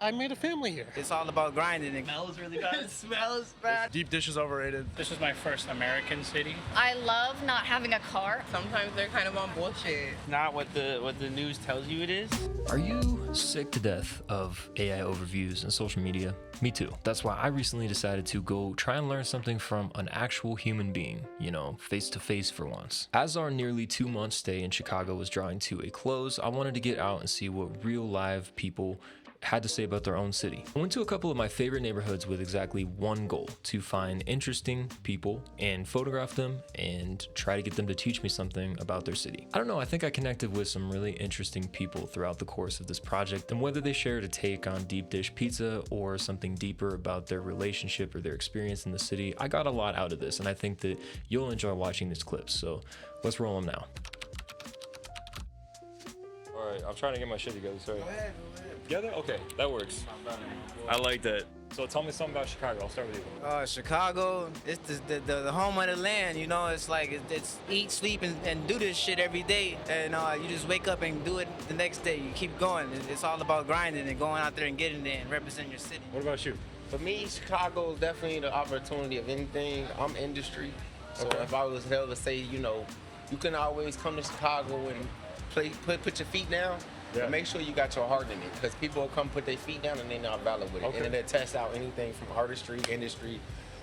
I made a family here. It's all about grinding. It Smells really bad. It smells bad. Deep dish is overrated. This is my first American city. I love not having a car. Sometimes they're kind of on bullshit. Not what the news tells you it is. Are you sick to death of AI overviews and social media? Me too. That's why I recently decided to go try and learn something from an actual human being, you know, face to face for once. As our nearly 2-month stay in Chicago was drawing to a close, I wanted to get out and see what real live people had to say about their own city. I went to a couple of my favorite neighborhoods with exactly one goal: to find interesting people and photograph them and try to get them to teach me something about their city. I don't know, I think I connected with some really interesting people throughout the course of this project, and whether they shared a take on deep dish pizza or something deeper about their relationship or their experience in the city, I got a lot out of this, and I think that you'll enjoy watching these clips. So let's roll them now. All right, I'm trying to get my shit together, sorry. Go ahead. Together? Okay, that works. I like that. So tell me something about Chicago. I'll start with you. Chicago, it's the home of the land, you know. It's like it's eat, sleep, and do this shit every day, and you just wake up and do it the next day. You keep going. It's all about grinding and going out there and getting there and representing your city. What about you? For me, Chicago is definitely the opportunity of anything. I'm industry, so Okay. if I was held to say, you know, you can always come to Chicago and put your feet down. Yeah. But make sure you got your heart in it, because people will come put their feet down and they're not valid with it. Okay. And it'll test out anything from artistry, industry,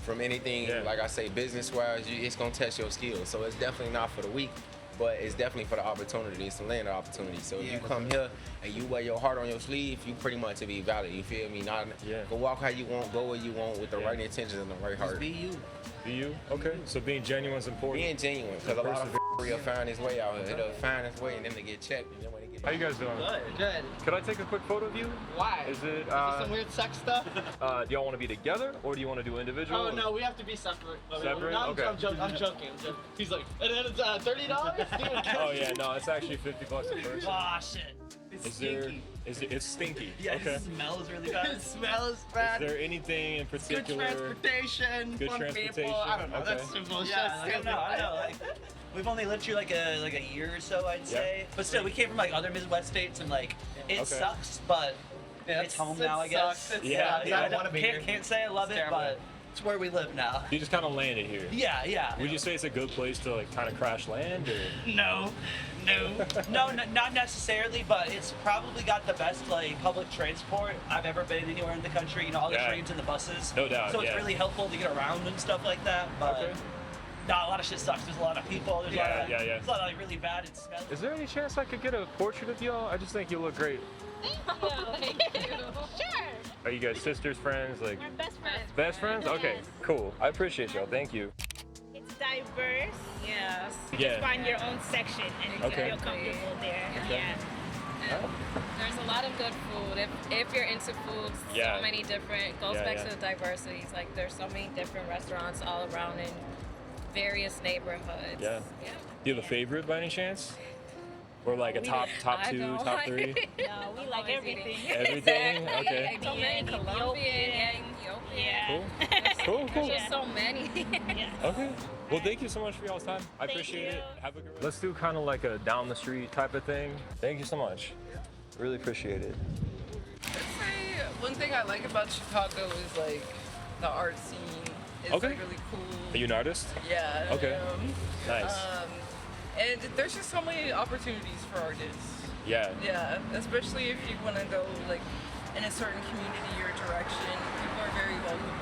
from anything, Yeah. like I say, business-wise, it's gonna test your skills. So it's definitely not for the weak, but it's definitely for the opportunity. It's the land of opportunity. So if you come here and you wear your heart on your sleeve, you pretty much to be valid. You feel me? Not go walk how you want, go where you want, with the right intentions and the right heart. Just be you. Be you? Okay. So being genuine is important. Being genuine, because a lot of will find his way out here. It'll find its way, and then they get checked. And then when they get How you guys doing? Good. Could I take a quick photo of you? Why? Is it some weird sex stuff? do y'all want to be together or do you want to do individual? Oh no, we have to be separate. Separate? No, Okay. I'm joking. He's like, and then it's $30. Oh yeah, no, it's actually $50 a person. Ah, shit. It's stinky. It's stinky. Yeah, Okay. it smells really bad. It smells Is bad. there anything in Good particular? transportation. Good fun transportation, People. I don't know. okay. That's some bullshit. Yeah, like, I know. Like, we've only lived here like a year or so, I'd say. But still, we came from like other Midwest states, and like it sucks, but it's home now, I guess. Yeah. I don't can't say I love it, but it's where we live now. You just kind of landed here. Yeah. Would you say it's a good place to like kind of crash land, or? No, not necessarily, but it's probably got the best like public transport I've ever been anywhere in the country. You know, all the trains and the buses. No doubt. So it's really helpful to get around and stuff like that. But no, a lot of shit sucks. There's a lot of people. There's a lot of like really bad and smelly. Is there any chance I could get a portrait of y'all? I just think you look great. Thank you. Sure. Are you guys sisters, friends? Like We're best friends. best friends? Okay, cool. I appreciate y'all. Thank you. It's diverse. Yes. You Yeah. just find your own section and you feel comfortable there. Yeah. There's a lot of good food. If you're into food, so many different, goes back to the diversity. It's like there's so many different restaurants all around in various neighborhoods. Yeah. Do you have a favorite by any chance? Or like a top two, top three? No, we like everything. Everything? Okay. So many Colombian, Ethiopian. Cool. There's just so many. Okay. Well, thank you so much for y'all's time. I appreciate it. Have a good one. Let's do kind of like a down the street type of thing. Thank you so much. Really appreciate it. I'd say one thing I like about Chicago is like the art scene. It's Okay. really cool. Are you an artist? Yeah. Okay. Nice. And there's just so many opportunities for artists. Yeah. Yeah, especially if you want to go like in a certain community or direction. People are very welcoming.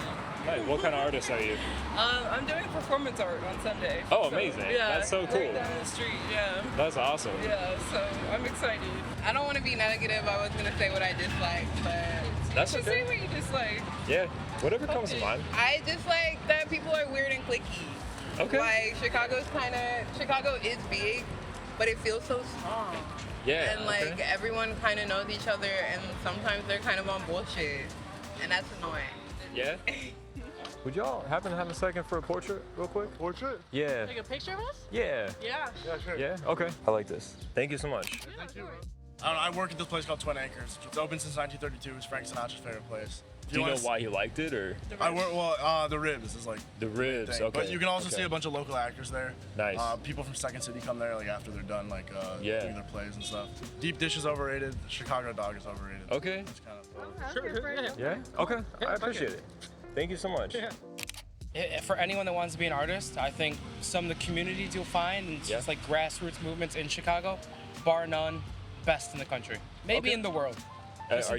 Nice. What kind of artist are you? I'm doing performance art on Sunday. Oh, amazing. Yeah, That's so cool. Right down the street, yeah. That's awesome. Yeah, so I'm excited. I don't want to be negative. I was going to say what I dislike, but That's you should okay. say what you dislike. Yeah. Whatever comes to mind. I dislike that people are weird and cliquey. Okay. Like Chicago is big, but it feels so small. Yeah. And like everyone kind of knows each other, and sometimes they're kind of on bullshit, and that's annoying. Yeah. Would y'all happen to have a second for a portrait, real quick? Portrait? Yeah. Take a picture of us? Yeah. Yeah. Yeah, sure. Yeah. Okay. I like this. Thank you so much. Thank you. I don't know, I work at this place called Twin Acres. It's open since 1932. It's Frank Sinatra's favorite place. Do you know why he liked it, or? The ribs is like the ribs. Okay. But you can also see a bunch of local actors there. Nice. People from Second City come there like after they're done doing yeah. their plays and stuff. Deep dish is overrated. The Chicago dog is overrated. Okay. It's kind of Sure. Yeah. Okay. I appreciate it. Thank you so much. Yeah. For anyone that wants to be an artist, I think some of the communities you'll find and just like grassroots movements in Chicago, bar none, best in the country, maybe in the world. Are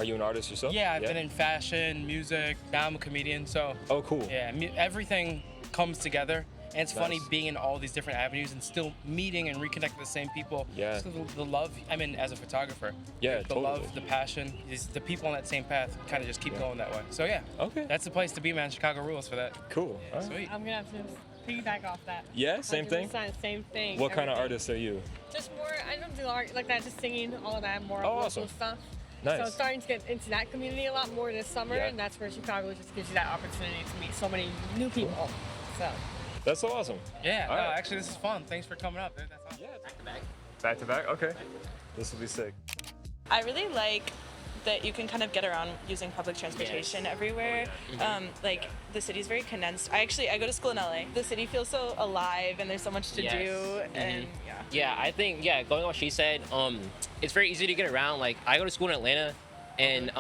you an artist yourself? Yeah, I've been in fashion, music. Now I'm a comedian, so. Oh, cool. Yeah, everything comes together, and it's funny being in all these different avenues and still meeting and reconnecting with the same people. Yeah. So the love. I mean, as a photographer. Yeah, the love, the passion, the people on that same path kind of just keep going that way. So yeah. Okay. That's the place to be, man. Chicago rules for that. Cool. Yeah, sweet. I'm gonna have to piggyback off that. Yeah, same thing. Same thing. What kind of artist are you? Just more. I don't do art like that. Just singing, all of that, more local awesome. stuff. Nice. So I'm starting to get into that community a lot more this summer, and that's where Chicago just gives you that opportunity to meet so many new people. So. That's so awesome. Yeah. All right. Actually, this is fun. Thanks for coming up, dude. That's awesome. Yeah. Back to back. Back to back. Okay. This will be sick. I really like that you can kind of get around using public transportation everywhere. Like the city's very condensed. I go to school in LA. The city feels so alive and there's so much to do, and Yeah, I think going on what she said, it's very easy to get around. Like I go to school in Atlanta, and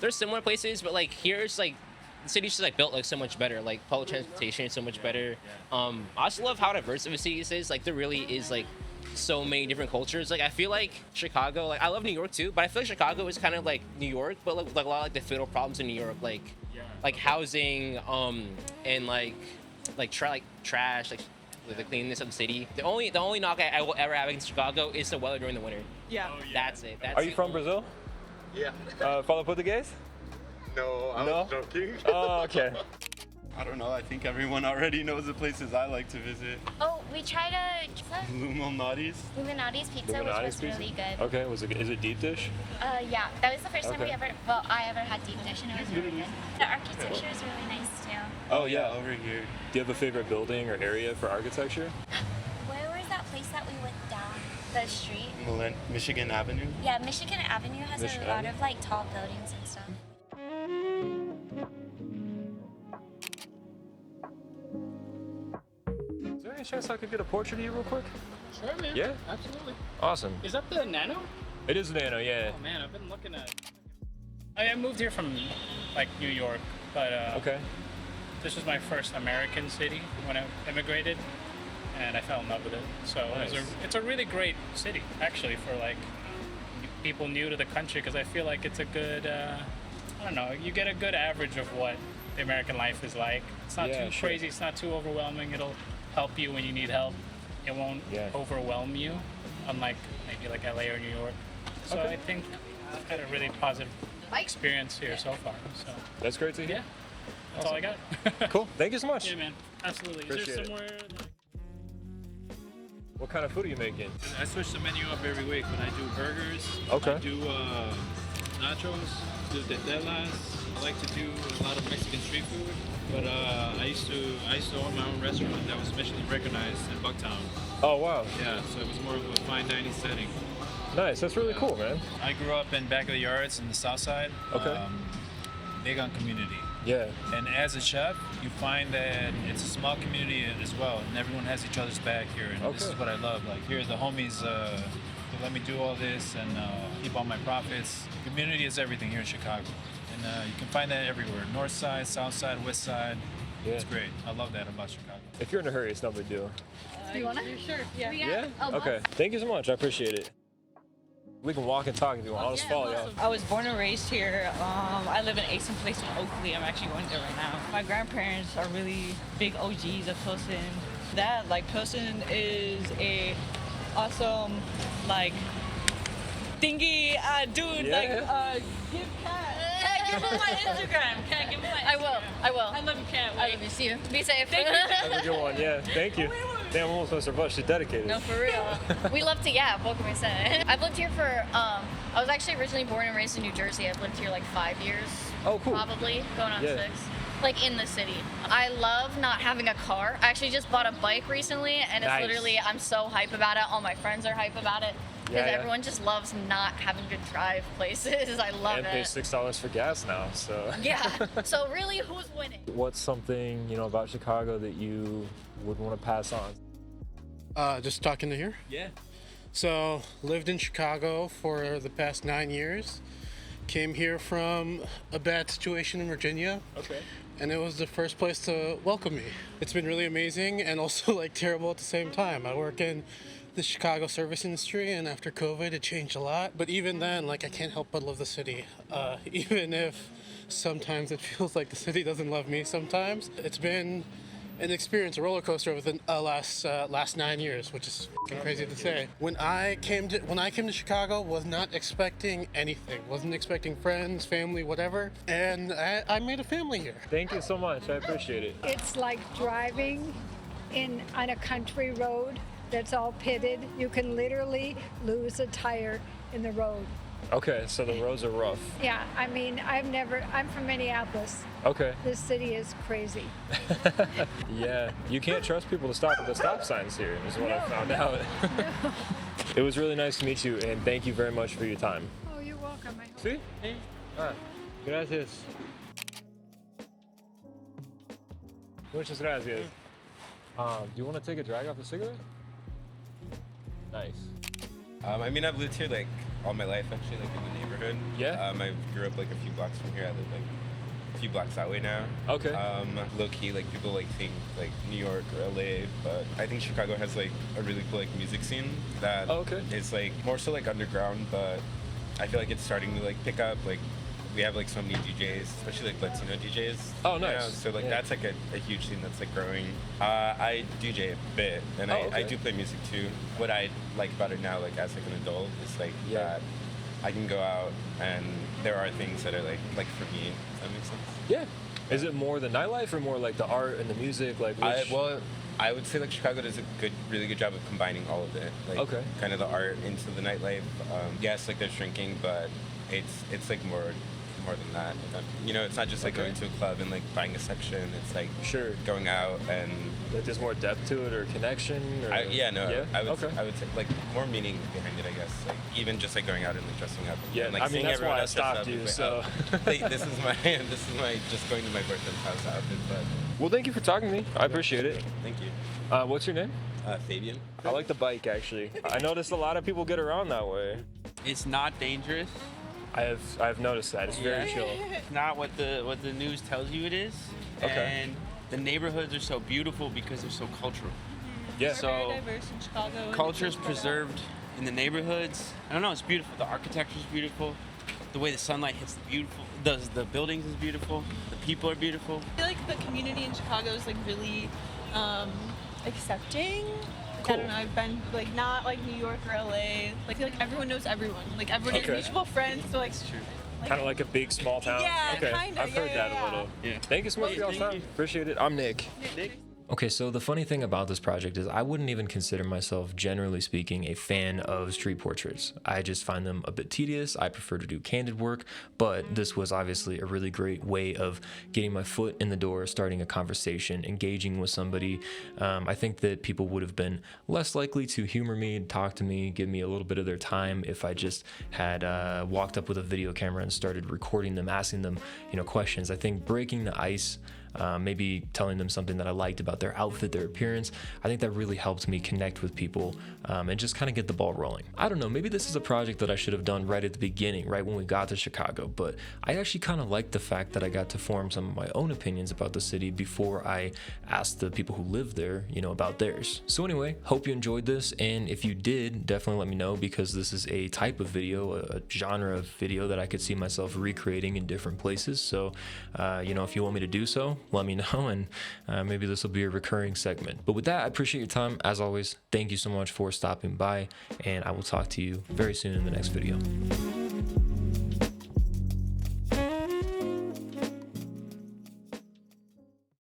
there's similar places, but like here's like the city's just like built like so much better. Like public transportation is so much better. I also love how diverse of a city this is. Like there really is like so many different cultures. Like I feel like Chicago, like I love New York too, but I feel like Chicago is kind of like New York, but like a lot of like the fatal problems in New York, like housing, and like trash, like the cleanliness of the city. The only knock I will ever have against Chicago is the weather during the winter. Yeah. That's it. Are you from Brazil? Yeah. Follow Portuguese? No, I was joking. Oh, okay. I don't know. I think everyone already knows the places I like to visit. Oh, we tried a Luminati's pizza, which was really good. Okay, is it deep dish? Yeah, that was the first time I ever had deep dish, and it was really good. The architecture is really nice too. Oh yeah, over here. Do you have a favorite building or area for architecture? Where was that place that we went down the street? Michigan Avenue. Yeah, Michigan Avenue has a lot of like tall buildings and stuff. Is there any chance I could get a portrait of you real quick? Sure, man. Yeah? Absolutely. Awesome. Is that the Nano? It is Nano, yeah. Oh man, I've been looking at. I moved here from like New York, but okay. This was my first American city when I immigrated, and I fell in love with it. So nice. it's a really great city actually for like people new to the country, because I feel like it's a good. I don't know. You get a good average of what the American life is like. It's not too crazy. It's not too overwhelming. It'll help you when you need help. It won't overwhelm you, unlike maybe like LA or New York. So I think I've had a really positive experience here so far. So that's great to hear. Yeah, that's all I got. Cool. Thank you so much. Yeah, man. Absolutely. Appreciate Is there somewhere? What kind of food are you making? I switch the menu up every week. When I do burgers, okay. I do nachos, do tetelas. I like to do a lot of Mexican street food, but I used to own my own restaurant that was Michelin recognized in Bucktown. Oh wow. Yeah, so it was more of a fine dining setting. Nice, that's really cool, man. I grew up in back of the yards in the south side. Okay. Big on community. Yeah. And as a chef, you find that it's a small community as well, and everyone has each other's back here. And this is what I love. Like here, the homies they let me do all this and keep all my profits. Community is everything here in Chicago, and you can find that everywhere. North side, south side, west side. Yeah. It's great. I love that about Chicago. If you're in a hurry, it's no big deal. Do you want to? Sure. Yeah. Yeah? Okay. Thank you so much. I appreciate it. We can walk and talk if you want. I'll just follow you. I was born and raised here. I live in Asen Place in Oakley. I'm actually going there right now. My grandparents are really big OGs of Pilsen. Pilsen is a awesome, thingy dude. Yeah. Give Kat. Give him my Instagram. Kat, give him my Instagram. I will. I love you, Kat. I love you too. Be safe. Thank you. Have a good one. Yeah. Thank you. Damn, I'm almost Mr. Bush. She's dedicated. No, for real. We love to, what can we say? I've lived here for, I was actually originally born and raised in New Jersey. I've lived here like 5 years. Oh, cool. Probably, going on 6. Like in the city. I love not having a car. I actually just bought a bike recently, and it's literally, I'm so hype about it. All my friends are hype about it. because everyone just loves not having to drive places. I love and it. pay $6 for gas now, so. Yeah. So really, who's winning? What's something, you know, about Chicago that you would want to pass on? Just talking to here. Yeah. So lived in Chicago for the past 9 years. Came here from a bad situation in Virginia. Okay. And it was the first place to welcome me. It's been really amazing and also like terrible at the same time. I work in the Chicago service industry, and after COVID it changed a lot. But even then, like, I can't help but love the city. Even if sometimes it feels like the city doesn't love me sometimes. It's been an experience, a roller coaster over the last 9 years, which is fucking crazy to say. When I came to Chicago, was not expecting anything. Wasn't expecting friends, family, whatever, and I made a family here. Thank you so much. I appreciate it. It's like driving on a country road that's all pitted. You can literally lose a tire in the road. Okay, so the roads are rough. Yeah, I mean, I'm from Minneapolis. Okay. This city is crazy. Yeah, you can't trust people to stop at the stop signs here, is what I found out. It was really nice to meet you, and thank you very much for your time. Oh, you're welcome. See? Hey. Gracias. Muchas gracias. Do you want to take a drag off the cigarette? Nice. I mean, I've lived here like all my life, actually, like in the neighborhood. Yeah. I grew up like a few blocks from here. I live like a few blocks that way now. Okay. Low key, like people like think like New York or LA, but I think Chicago has like a really cool like music scene that is like more so like underground, but I feel like it's starting to like pick up. Like we have like so many DJs, especially like Latino DJs. Oh, nice. You know? So like that's like a huge thing that's like growing. I DJ a bit, and I do play music too. What I like about it now, like as like an adult, is like that I can go out and there are things that are like for me. If that makes sense. Yeah. Is it more the nightlife or more like the art and the music? Like which... I would say like Chicago does a really good job of combining all of it. Like kind of the art into the nightlife. Yes, like there's drinking, but it's like more than that. You know, it's not just like going to a club and like buying a section. It's like going out and like there's more depth to it or connection. Or... I would say like more meaning behind it, I guess. Like even just like going out and like dressing up. Yeah, and, like, I mean that's why I stopped you. So like, this is my just going to my boyfriend's house outfit. But well, thank you for talking to me. I appreciate it. Thank you. What's your name? Fabian. I like the bike actually. I noticed a lot of people get around that way. It's not dangerous. I've noticed that. It's very chill. It's not what the news tells you it is. Okay. And the neighborhoods are so beautiful because they're so cultural. Yeah. So very diverse in Chicago. Culture is preserved in the neighborhoods. I don't know. It's beautiful. The architecture is beautiful. The way the sunlight hits the buildings is beautiful. The people are beautiful. I feel like the community in Chicago is like really accepting. I don't know, I've been like not like New York or LA. Like, I feel like everyone knows everyone. Like everyone has mutual friends. So like, Kind of like a big small town. Yeah, okay. kinda, I've heard that a little. Yeah. Thank you so much for your time. Appreciate it. I'm Nick. Okay, so the funny thing about this project is I wouldn't even consider myself, generally speaking, a fan of street portraits. I just find them a bit tedious. I prefer to do candid work, but this was obviously a really great way of getting my foot in the door, starting a conversation, engaging with somebody. I think that people would have been less likely to humor me, talk to me, give me a little bit of their time if I just had walked up with a video camera and started recording them, asking them, questions. I think breaking the ice, maybe telling them something that I liked about their outfit, their appearance. I think that really helped me connect with people and just kind of get the ball rolling. I don't know, maybe this is a project that I should have done right at the beginning, right when we got to Chicago, but I actually kind of liked the fact that I got to form some of my own opinions about the city before I asked the people who live there, about theirs. So anyway, hope you enjoyed this, and if you did, definitely let me know, because this is a type of video, a genre of video that I could see myself recreating in different places. So, if you want me to do so, let me know, and maybe this will be a recurring segment. But with that, I appreciate your time. As always, thank you so much for stopping by, and I will talk to you very soon in the next video.